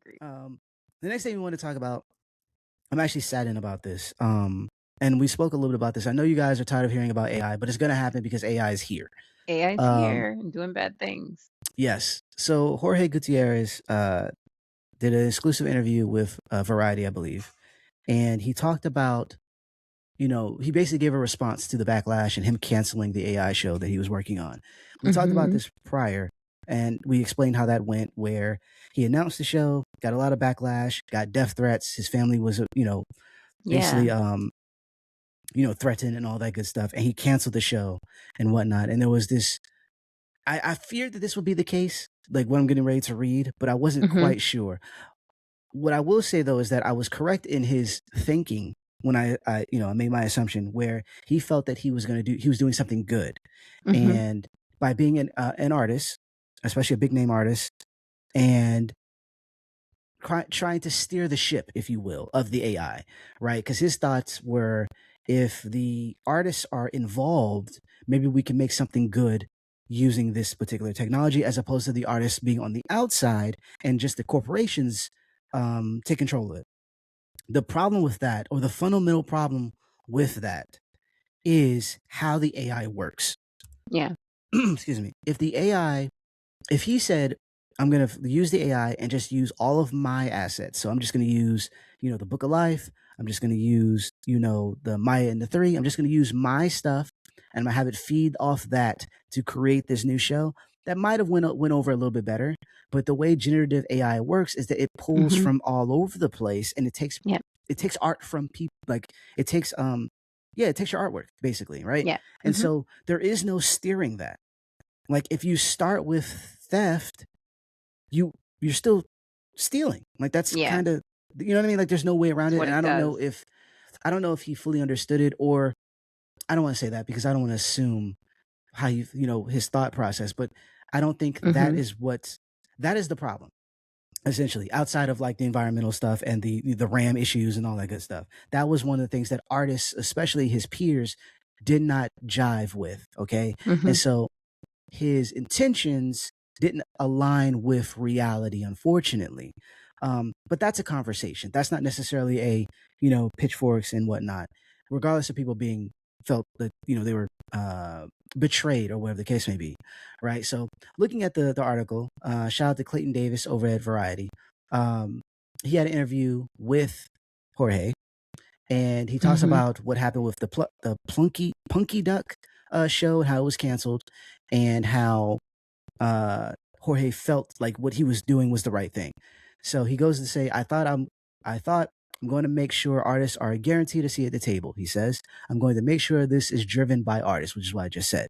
agree. The next thing we want to talk about, I'm actually saddened about this. And we spoke a little bit about this. I know you guys are tired of hearing about AI, but it's going to happen because AI is here. AI's Um, here and doing bad things. yes. So Jorge Gutierrez did an exclusive interview with Variety, I believe, and he talked about, he basically gave a response to the backlash and him canceling the AI show that he was working on. We talked about Mhm. this prior, and we explained how that went, where he announced the show, got a lot of backlash, got death threats. His family was, basically, Yeah. threatened and all that good stuff. And he canceled the show and whatnot. And there was this, I feared that this would be the case, like what I'm getting ready to read, but I wasn't Mhm. quite sure. What I will say though is that I was correct in his thinking when I made my assumption where he felt that he was doing something good, Mhm. and by being an artist, especially a big name artist, and trying to steer the ship, if you will, of the AI, right? Because his thoughts were, if the artists are involved, maybe we can make something good using this particular technology, as opposed to the artists being on the outside and just the corporations take control of it. The problem with that, or the fundamental problem with that, is how the AI works. Yeah. Excuse me. If he said, I'm going to use the AI and just use all of my assets. So I'm just going to use, the Book of Life. I'm just going to use, the Maya and the Three. I'm just going to use my stuff, and I'm going to have it feed off that to create this new show. That might have went over a little bit better. But the way generative AI works is that it pulls Mhm. from all over the place, and Yep. it takes art from people. Like it takes, yeah, it takes your artwork basically. Right. Yeah. And Mhm. so there is no steering that. Like if you start with theft, you you're still stealing. Like that's Yeah. kind of, you know what I mean? Like there's no way around It's it. what And it does. I don't know if he fully understood it, or I don't want to say that because I don't want to assume how his thought process, but I don't think Mhm. that is the problem. Essentially, outside of like the environmental stuff and the RAM issues and all that good stuff, that was one of the things that artists, especially his peers, did not jive with. Okay, and Mhm. so his intentions didn't align with reality, unfortunately. But that's a conversation. That's not necessarily a, pitchforks and whatnot. Regardless of people being felt that, they were betrayed or whatever the case may be. Right. So looking at the article, shout out to Clayton Davis over at Variety. Um, he had an interview with Jorge, and he talks Mhm. about what happened with the Punky Duck show, how it was canceled, and how Jorge felt like what he was doing was the right thing. So he goes to say, I thought I'm going to make sure artists are guaranteed a seat at the table. He says, I'm going to make sure this is driven by artists, which is what I just said.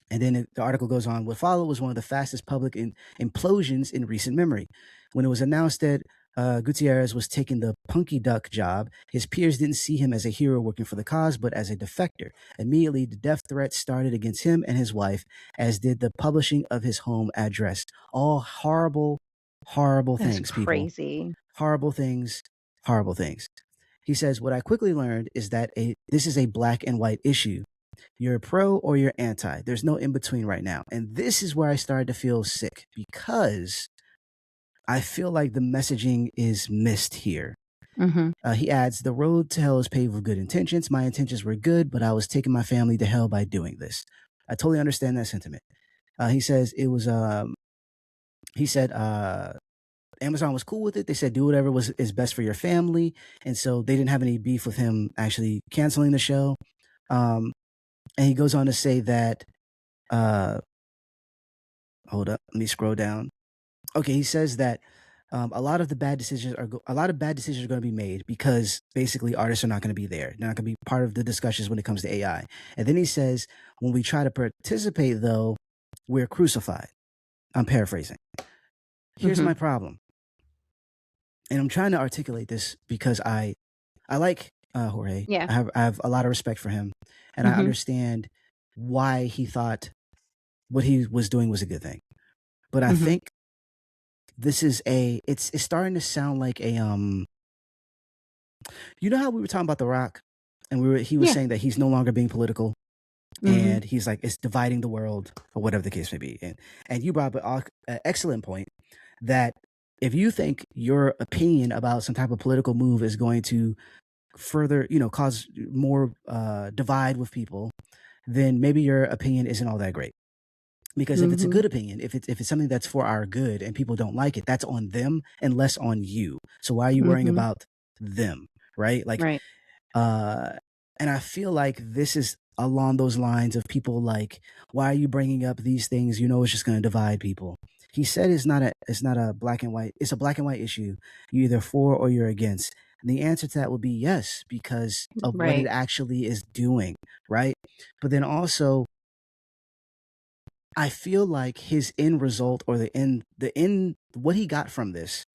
And then the article goes on. What followed was one of the fastest public implosions in recent memory. When it was announced that Gutierrez was taking the Punky Duck job, his peers didn't see him as a hero working for the cause, but as a defector. Immediately, the death threats started against him and his wife, as did the publishing of his home address. All horrible, horrible That's things, people. crazy. Horrible things, horrible things. He says, what I quickly learned is that this is a black and white issue. You're pro or you're anti. There's no in between right now. And this is where I started to feel sick, because I feel like the messaging is missed here. Mhm. He adds, the road to hell is paved with good intentions. My intentions were good, but I was taking my family to hell by doing this. I totally understand that sentiment. He says it was, he said, Amazon was cool with it. They said, do whatever is best for your family. And so they didn't have any beef with him actually canceling the show. Um, and he goes on to say that, uh, hold up, let me scroll down. Okay, he says that a lot of bad decisions are going to be made because basically artists are not going to be there. They're not going to be part of the discussions when it comes to AI. And then he says, when we try to participate, though, we're crucified. I'm paraphrasing. Here's Mhm. my problem, and I'm trying to articulate this because I like Jorge. Yeah. I have a lot of respect for him, and I Mhm. understand why he thought what he was doing was a good thing. But I Mhm. think this is it's starting to sound like a you know how we were talking about The Rock, and he was Yeah. saying that he's no longer being political, Mhm. and he's like, it's dividing the world, or whatever the case may be. And you brought up an excellent point that if you think your opinion about some type of political move is going to further, cause more divide with people, then maybe your opinion isn't all that great. Because if it's a Mhm. good opinion, if it's something that's for our good and people don't like it, that's on them and less on you. So why are you worrying Mhm. about them, right? Like, Right. uh, and I feel like this is along those lines of people like, why are you bringing up these things? You know, it's just going to divide people. He said it's not a black and white. It's a black and white issue. You're either for or you're against. And the answer to that would be yes, because of what it Right. actually is doing, right? But then also, I feel like his end result, or what he got from this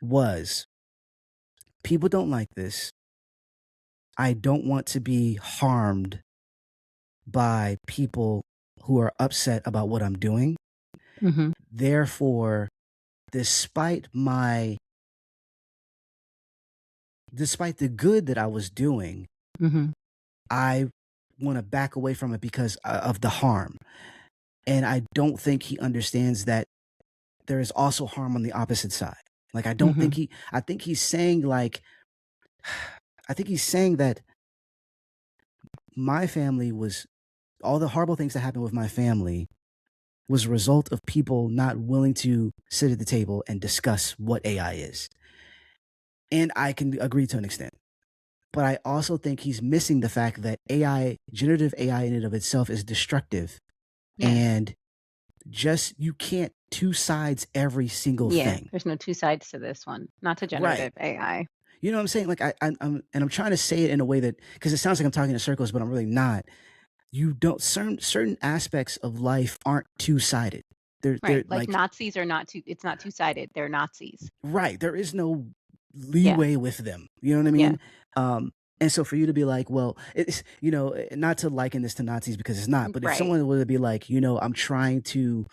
was, people don't like this. I don't want to be harmed by people who are upset about what I'm doing. Mhm. Therefore, despite my despite the good that I was doing, Mhm. I want to back away from it because of the harm. And I don't think he understands that there is also harm on the opposite side. Like, Mhm. I think he's saying, like, I think he's saying that my family was all the horrible things that happened with my family was a result of people not willing to sit at the table and discuss what AI is. And I can agree to an extent. But I also think he's missing the fact that AI, generative AI in and of itself, is destructive. Yeah. And just, you can't two sides every single Yeah. thing. There's no two sides to this one. Not to Right. generative AI. You know what I'm saying? Like, I'm trying to say it in a way that, because it sounds like I'm talking in circles, but I'm really not. You don't, certain aspects of life aren't two sided. They're Right. Like like, Nazis are not two it's not two-sided. They're Nazis. right. There is no Yeah. leeway with them. You know what I Yeah. mean? Um, and so for you to be like, well, it's, not to liken this to Nazis, because it's not, but if Right. someone were to be like, I'm trying to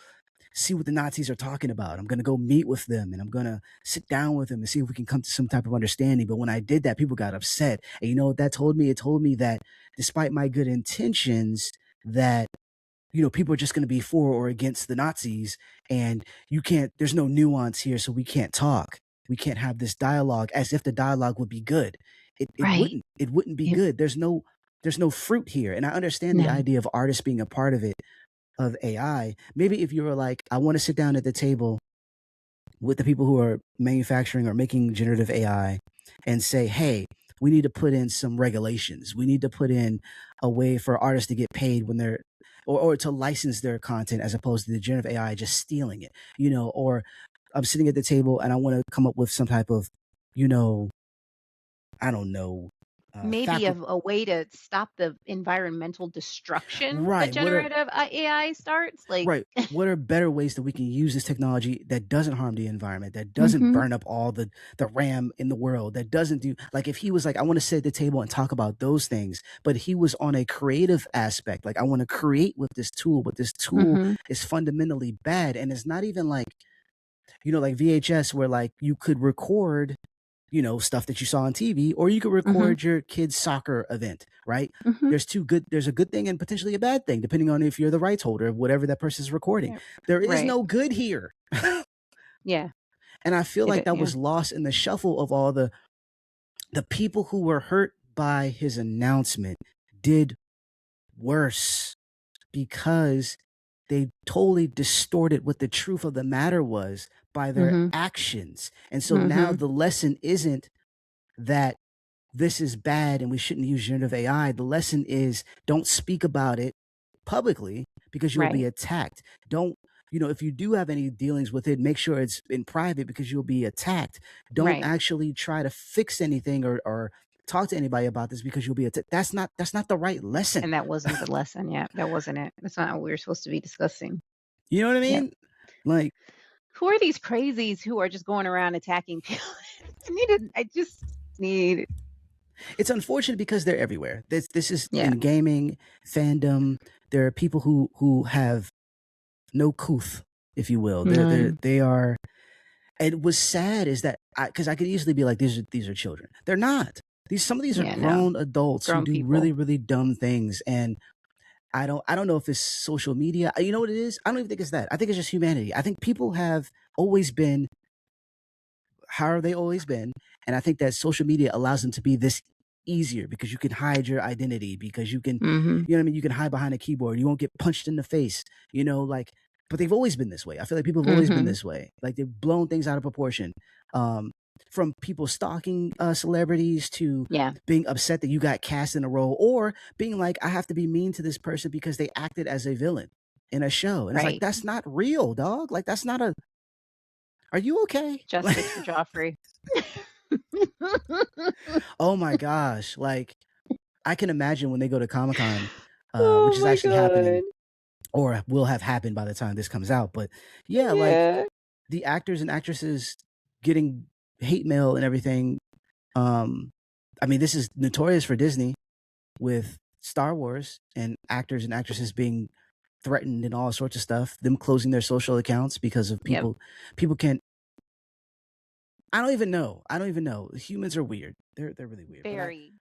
see what the Nazis are talking about, I'm going to go meet with them and I'm going to sit down with them and see if we can come to some type of understanding. But when I did that, people got upset. And you know what that told me? It told me that despite my good intentions, that people are just going to be for or against the Nazis, and there's no nuance here, so we can't talk. We can't have this dialogue as if the dialogue would be good. It Right. wouldn't. It wouldn't be It good. There's no fruit here. And I understand the no. idea of artists being a part of it, of AI. Maybe if you were like, I want to sit down at the table with the people who are manufacturing or making generative AI and say, hey, we need to put in some regulations. We need to put in a way for artists to get paid when they're, or to license their content, as opposed to the generative AI just stealing it, or I'm sitting at the table and I want to come up with some type of, you know, I don't know, Maybe a way to stop the environmental destruction that right. generative AI starts, like Right. What are better ways that we can use this technology that doesn't harm the environment, that doesn't Mhm. burn up all the RAM in the world, that doesn't do, like, if he was like, I want to sit at the table and talk about those things, but he was on a creative aspect, like, I want to create with this tool, but this tool Mhm. is fundamentally bad. And it's not even like, like VHS, where like you could record, stuff that you saw on TV, or you could Mhm. record your kid's soccer event, right? Mhm. There's a good thing and potentially a bad thing, depending on if you're the rights holder of whatever that person's recording. Yeah. There is Right. no good here. Yeah. And I feel like that Yeah. was lost in the shuffle of all the people who were hurt by his announcement did worse, because they totally distorted what the truth of the matter was by their Mhm. actions. And so now Mhm. the lesson isn't that this is bad and we shouldn't use generative AI. The lesson is, don't speak about it publicly, because you'll be Right. attacked. Don't, if you do have any dealings with it, make sure it's in private, because you'll be attacked. Don't Right. actually try to fix anything, or talk to anybody about this, because you'll be attacked. That's not the right lesson. And that wasn't the lesson. Yeah, that wasn't it. That's not what we were supposed to be discussing. You know what I Yep. mean? Like, Who are these crazies who are just going around attacking people? I just need it's unfortunate because they're everywhere. This is yeah. in gaming fandom. There are people who have no couth, if you will. None. They are. And what's sad is that, because I could easily be like, these are children. They're not. Some of these are Yeah, no. grown adults who Grown do people. really, really dumb things. And I don't know if it's social media. You know what it is? I don't even think it's that. I think it's just humanity. I think people have always been how they always been. And I think that social media allows them to be this easier because you can hide your identity, because you can, Mhm. you know what I mean? You can hide behind a keyboard. You won't get punched in the face, like, but they've always been this way. I feel like people have always been Mhm. this way. Like they've blown things out of proportion. Um, from people stalking celebrities to Yeah. being upset that you got cast in a role, or being like, I have to be mean to this person because they acted as a villain in a show. And it's like, Right. that's not real, dog. Like, that's not a, are you okay? Justice for Joffrey. Oh my gosh. Like, I can imagine when they go to Comic-Con, which Oh is my actually happening god. or will have happened by the time this comes out. But yeah, like Yeah. the actors and actresses getting hate mail and everything. Um, I mean, this is notorious for Disney with Star Wars and actors and actresses being threatened and all sorts of stuff, them closing their social accounts because of Yep. people can't. I don't even know. Humans are weird. They're really weird. But Very.